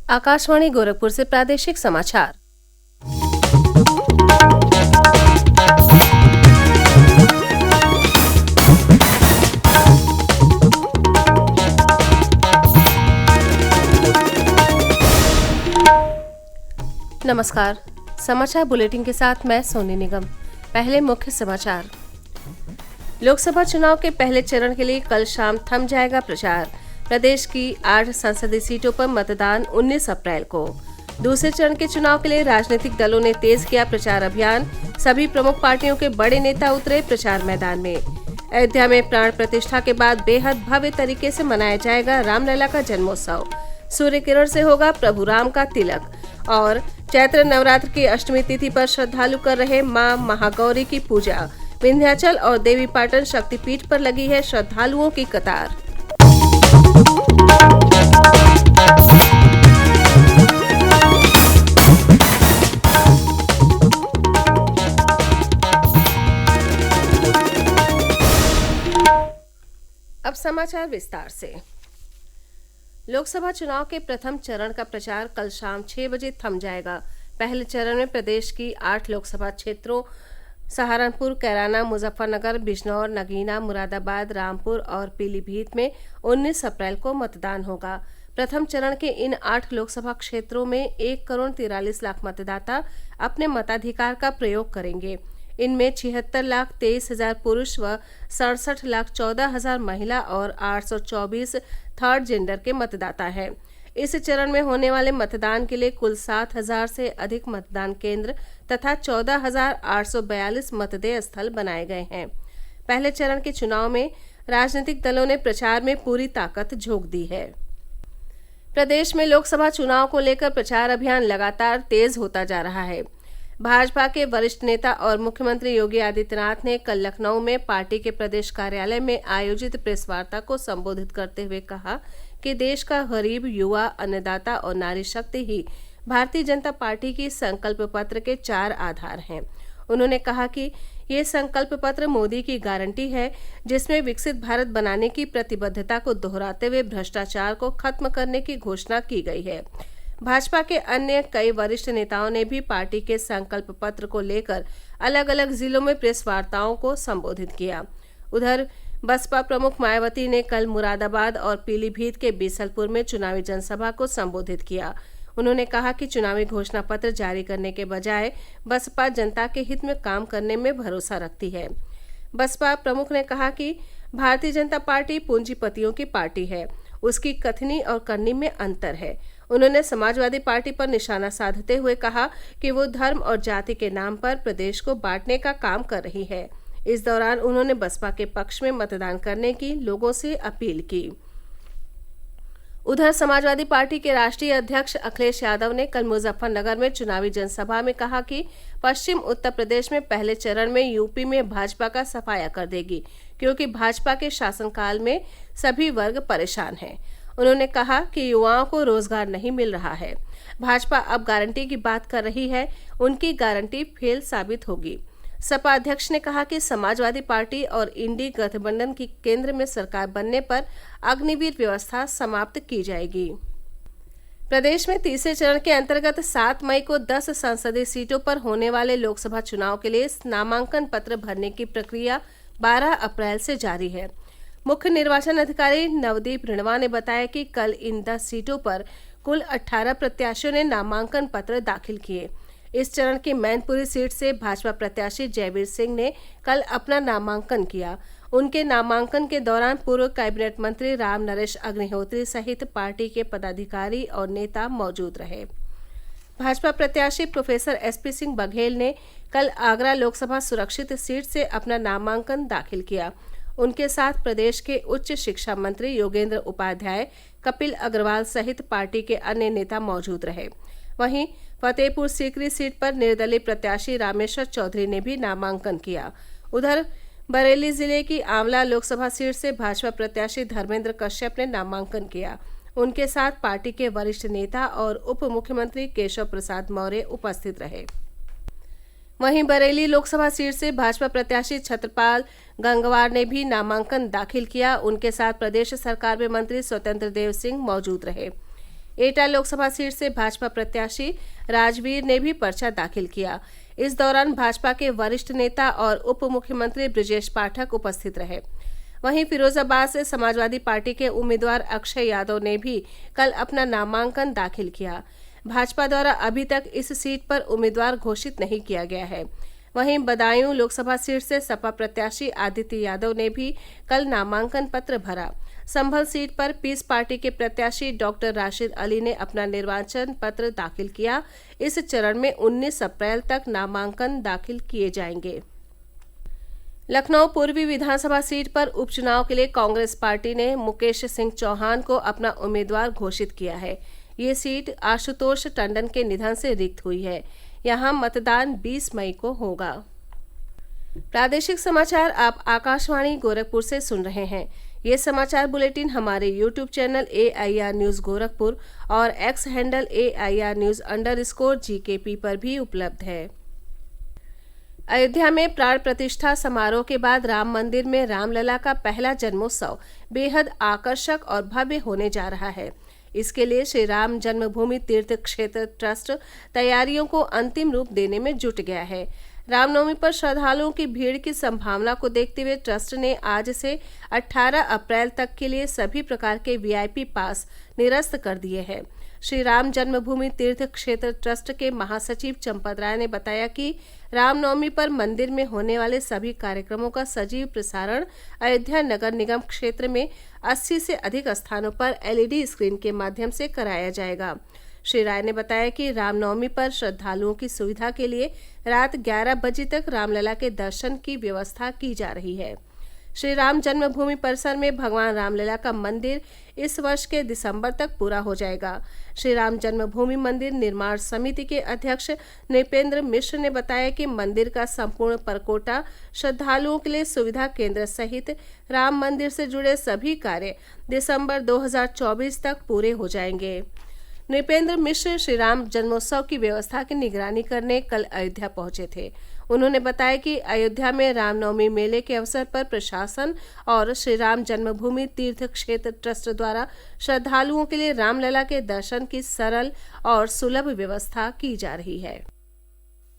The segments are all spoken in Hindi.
आकाशवाणी गोरखपुर से प्रादेशिक समाचार। नमस्कार। समाचार बुलेटिन के साथ मैं सोनी निगम। पहले मुख्य समाचार। लोकसभा चुनाव के पहले चरण के लिए कल शाम थम जाएगा प्रचार। प्रदेश की 8 संसदीय सीटों पर मतदान 19 अप्रैल को। दूसरे चरण के चुनाव के लिए राजनीतिक दलों ने तेज किया प्रचार अभियान। सभी प्रमुख पार्टियों के बड़े नेता उतरे प्रचार मैदान में। अयोध्या में प्राण प्रतिष्ठा के बाद बेहद भव्य तरीके से मनाया जाएगा रामलला का जन्मोत्सव। सूर्य किरण से होगा प्रभु राम का तिलक। और चैत्र नवरात्र की अष्टमी तिथि पर श्रद्धालु कर रहे मां महागौरी की पूजा। विंध्याचल और देवीपाटन शक्तिपीठ पर लगी है श्रद्धालुओं की कतार। अब समाचार विस्तार से। लोकसभा चुनाव के प्रथम चरण का प्रचार कल शाम 6 बजे थम जाएगा। पहले चरण में प्रदेश की 8 लोकसभा क्षेत्रों सहारनपुर, कैराना, मुजफ्फरनगर, बिजनौर, नगीना, मुरादाबाद, रामपुर और पीलीभीत में 19 अप्रैल को मतदान होगा। प्रथम चरण के इन 8 लोकसभा क्षेत्रों में 1,43,00,000 मतदाता अपने मताधिकार का प्रयोग करेंगे। इनमें 76,23,000 पुरुष व 67,14,000 महिला और 824 थर्ड जेंडर के मतदाता हैं। इस चरण में होने वाले मतदान के लिए कुल 7,000 से अधिक मतदान केंद्र तथा 14,842 मतदेय स्थल बनाए गए हैं। पहले चरण के चुनाव में राजनीतिक दलों ने प्रचार में पूरी ताकत झोंक दी है। प्रदेश में लोकसभा चुनाव को लेकर प्रचार अभियान लगातार तेज होता जा रहा है। भाजपा के वरिष्ठ नेता और मुख्यमंत्री योगी आदित्यनाथ ने कल लखनऊ में पार्टी के प्रदेश कार्यालय में आयोजित प्रेस वार्ता को संबोधित करते हुए कहा कि देश का गरीब, युवा, अन्नदाता और नारी शक्ति ही भारतीय जनता पार्टी की संकल्प पत्र के 4 आधार हैं। उन्होंने कहा कि ये संकल्प पत्र मोदी की गारंटी है, जिसमें विकसित भारत बनाने की प्रतिबद्धता को दोहराते हुए भ्रष्टाचार को खत्म करने की घोषणा की गई है। भाजपा के अन्य कई वरिष्ठ नेताओं ने भी पार्टी के संकल्प पत्र को लेकर अलग अलग जिलों में प्रेस वार्ताओं को संबोधित किया। उधर बसपा प्रमुख मायावती ने कल मुरादाबाद और पीलीभीत के बीसलपुर में चुनावी जनसभा को संबोधित किया। उन्होंने कहा कि चुनावी घोषणा पत्र जारी करने के बजाय बसपा जनता के हित में काम करने में भरोसा रखती है। बसपा प्रमुख ने कहा कि भारतीय जनता पार्टी पूंजीपतियों की पार्टी है, उसकी कथनी और करनी में अंतर है। उन्होंने समाजवादी पार्टी पर निशाना साधते हुए कहा कि वो धर्म और जाति के नाम पर प्रदेश को बांटने का काम कर रही है। इस दौरान उन्होंने बसपा के पक्ष में मतदान करने की लोगों से अपील की। उधर समाजवादी पार्टी के राष्ट्रीय अध्यक्ष अखिलेश यादव ने कल मुजफ्फरनगर में चुनावी जनसभा में कहा कि पश्चिम उत्तर प्रदेश में पहले चरण में यूपी में भाजपा का सफाया कर देगी, क्योंकि भाजपा के शासनकाल में सभी वर्ग परेशान हैं। उन्होंने कहा कि युवाओं को रोजगार नहीं मिल रहा है। भाजपा अब गारंटी की बात कर रही है, उनकी गारंटी फेल साबित होगी। सपा अध्यक्ष ने कहा कि समाजवादी पार्टी और इंडी गठबंधन की केंद्र में सरकार बनने पर अग्निवीर व्यवस्था समाप्त की जाएगी। प्रदेश में तीसरे चरण के अंतर्गत 7 मई को 10 संसदीय सीटों पर होने वाले लोकसभा चुनाव के लिए नामांकन पत्र भरने की प्रक्रिया 12 अप्रैल से जारी है। मुख्य निर्वाचन अधिकारी नवदीप रिणवा ने बताया कि कल इन 10 सीटों पर कुल 18 प्रत्याशियों ने नामांकन पत्र दाखिल किए। इस चरण की मैनपुरी सीट से भाजपा प्रत्याशी जयवीर सिंह ने कल अपना नामांकन किया। उनके नामांकन के दौरान पूर्व कैबिनेट मंत्री राम नरेश अग्निहोत्री सहित पार्टी के पदाधिकारी और नेता मौजूद रहे। भाजपा प्रत्याशी प्रोफेसर SP सिंह बघेल ने कल आगरा लोकसभा सुरक्षित सीट से अपना नामांकन दाखिल किया। उनके साथ प्रदेश के उच्च शिक्षा मंत्री योगेंद्र उपाध्याय, कपिल अग्रवाल सहित पार्टी के अन्य नेता मौजूद रहे। वहीं फतेहपुर सीकरी सीट पर निर्दलीय प्रत्याशी रामेश्वर चौधरी ने भी नामांकन किया। उधर बरेली जिले की आंवला लोकसभा सीट से भाजपा प्रत्याशी धर्मेंद्र कश्यप ने नामांकन किया। उनके साथ पार्टी के वरिष्ठ नेता और उप मुख्यमंत्री केशव प्रसाद मौर्य उपस्थित रहे। वहीं बरेली लोकसभा सीट से भाजपा प्रत्याशी छत्रपाल गंगवार ने भी नामांकन दाखिल किया। उनके साथ प्रदेश सरकार में मंत्री स्वतंत्र देव सिंह मौजूद रहे। एटा लोकसभा सीट से भाजपा प्रत्याशी राजवीर ने भी पर्चा दाखिल किया। इस दौरान भाजपा के वरिष्ठ नेता और उप मुख्यमंत्री ब्रजेश पाठक उपस्थित रहे। वहीं फिरोजाबाद से समाजवादी पार्टी के उम्मीदवार अक्षय यादव ने भी कल अपना नामांकन दाखिल किया। भाजपा द्वारा अभी तक इस सीट पर उम्मीदवार घोषित नहीं किया गया है। वहीं बदायूं लोकसभा सीट से सपा प्रत्याशी आदित्य यादव ने भी कल नामांकन पत्र भरा। संभल सीट पर पीस पार्टी के प्रत्याशी डॉक्टर राशिद अली ने अपना निर्वाचन पत्र दाखिल किया। इस चरण में 19 अप्रैल तक नामांकन दाखिल किए जाएंगे। लखनऊ पूर्वी विधानसभा सीट पर उपचुनाव के लिए कांग्रेस पार्टी ने मुकेश सिंह चौहान को अपना उम्मीदवार घोषित किया है। ये सीट आशुतोष टंडन के निधन से रिक्त हुई है। यहाँ मतदान 20 मई को होगा। प्रादेशिक समाचार आप आकाशवाणी गोरखपुर से सुन रहे हैं। ये समाचार बुलेटिन हमारे YouTube channel AIR news Gorakhpur और X हैंडल AIR न्यूज़_GKP पर भी उपलब्ध है। अयोध्या में प्राण प्रतिष्ठा समारोह के बाद राम मंदिर में रामलला का पहला जन्मोत्सव बेहद आकर्षक और भव्य होने जा रहा है। इसके लिए श्री राम जन्मभूमि तीर्थ क्षेत्र ट्रस्ट तैयारियों को अंतिम रूप देने में जुट गया है। रामनवमी पर श्रद्धालुओं की भीड़ की संभावना को देखते हुए ट्रस्ट ने आज से 18 अप्रैल तक के लिए सभी प्रकार के VIP पास निरस्त कर दिए हैं। श्री राम जन्मभूमि तीर्थ क्षेत्र ट्रस्ट के महासचिव चंपत राय ने बताया कि रामनवमी पर मंदिर में होने वाले सभी कार्यक्रमों का सजीव प्रसारण अयोध्या नगर निगम क्षेत्र में 80 से अधिक स्थानों पर LED स्क्रीन के माध्यम से कराया जाएगा। श्री राय ने बताया कि रामनवमी पर श्रद्धालुओं की सुविधा के लिए रात 11 बजे तक रामलला के दर्शन की व्यवस्था की जा रही है। श्री राम जन्मभूमि परिसर में भगवान रामलला का मंदिर इस वर्ष के दिसंबर तक पूरा हो जाएगा। श्री राम जन्मभूमि मंदिर निर्माण समिति के अध्यक्ष नृपेंद्र मिश्र ने बताया कि मंदिर का संपूर्ण परकोटा श्रद्धालुओं के लिए सुविधा केंद्र सहित राम मंदिर से जुड़े सभी कार्य दिसंबर 2024 तक पूरे हो जाएंगे। नृपेंद्र मिश्र श्री राम जन्मोत्सव की व्यवस्था की निगरानी करने कल अयोध्या पहुंचे थे। उन्होंने बताया कि अयोध्या में रामनवमी मेले के अवसर पर प्रशासन और श्री राम जन्मभूमि तीर्थ क्षेत्र ट्रस्ट द्वारा श्रद्धालुओं के लिए रामलला के दर्शन की सरल और सुलभ व्यवस्था की जा रही है।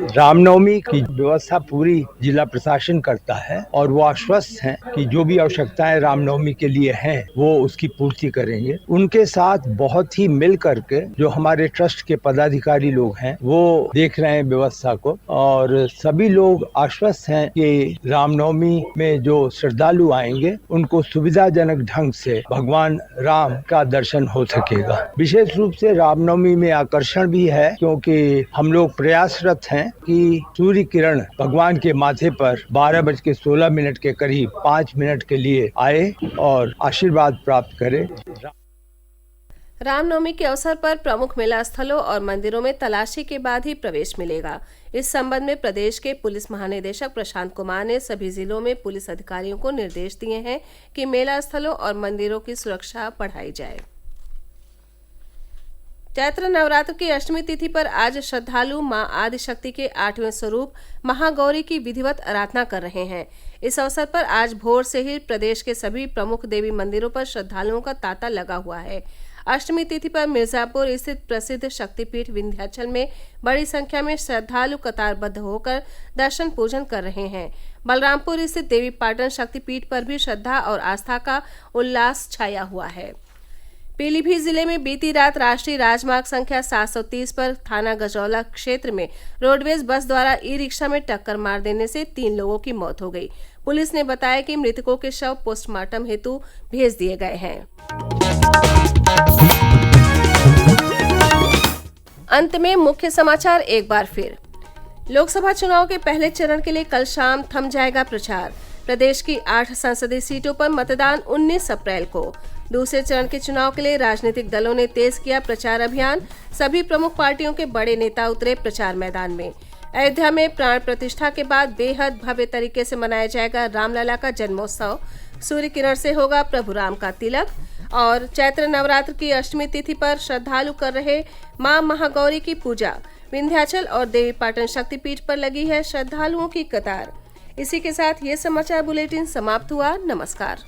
रामनवमी की व्यवस्था पूरी जिला प्रशासन करता है और वो आश्वस्त हैं कि जो भी आवश्यकताएं रामनवमी के लिए हैं वो उसकी पूर्ति करेंगे। उनके साथ बहुत ही मिल करके जो हमारे ट्रस्ट के पदाधिकारी लोग हैं वो देख रहे हैं व्यवस्था को और सभी लोग आश्वस्त हैं कि रामनवमी में जो श्रद्धालु आएंगे उनको सुविधाजनक ढंग से भगवान राम का दर्शन हो सकेगा। विशेष रूप से रामनवमी में आकर्षण भी है क्योंकि हम लोग प्रयासरत हैं कि सूर्य किरण भगवान के माथे पर 12:16 के करीब 5 मिनट के लिए आए और आशीर्वाद प्राप्त करे। रामनवमी के अवसर पर प्रमुख मेला स्थलों और मंदिरों में तलाशी के बाद ही प्रवेश मिलेगा। इस संबंध में प्रदेश के पुलिस महानिदेशक प्रशांत कुमार ने सभी जिलों में पुलिस अधिकारियों को निर्देश दिए हैं कि मेला स्थलों और मंदिरों की सुरक्षा बढ़ाई जाए। चैत्र नवरात्र की अष्टमी तिथि पर आज श्रद्धालु मां आदिशक्ति के 8वें स्वरूप महागौरी की विधिवत आराधना कर रहे हैं। इस अवसर पर आज भोर से ही प्रदेश के सभी प्रमुख देवी मंदिरों पर श्रद्धालुओं का तांता लगा हुआ है। अष्टमी तिथि पर मिर्जापुर स्थित प्रसिद्ध शक्तिपीठ विंध्याचल में बड़ी संख्या में श्रद्धालु कतारबद्ध होकर दर्शन पूजन कर रहे हैं। बलरामपुर स्थित देवी पाटन शक्तिपीठ पर भी श्रद्धा और आस्था का उल्लास छाया हुआ है। पीलीभीत जिले में बीती रात राष्ट्रीय राजमार्ग संख्या 730 पर थाना गजौला क्षेत्र में रोडवेज बस द्वारा ई-रिक्शा में टक्कर मार देने से 3 लोगों की मौत हो गई। पुलिस ने बताया कि मृतकों के शव पोस्टमार्टम हेतु भेज दिए गए हैं। अंत में मुख्य समाचार एक बार फिर। लोकसभा चुनाव के पहले चरण के लिए कल शाम थम जाएगा प्रचार। प्रदेश की 8 संसदीय सीटों पर मतदान 19 अप्रैल को। दूसरे चरण के चुनाव के लिए राजनीतिक दलों ने तेज किया प्रचार अभियान। सभी प्रमुख पार्टियों के बड़े नेता उतरे प्रचार मैदान में। अयोध्या में प्राण प्रतिष्ठा के बाद बेहद भव्य तरीके से मनाया जाएगा रामलला का जन्मोत्सव। सूर्य किरण से होगा प्रभु राम का तिलक। और चैत्र नवरात्र की अष्टमी तिथि पर श्रद्धालु कर रहे मां महागौरी की पूजा। विंध्याचल और देवी पाटन शक्तिपीठ पर लगी है श्रद्धालुओं की कतार। इसी के साथ ये समाचार बुलेटिन समाप्त हुआ। नमस्कार।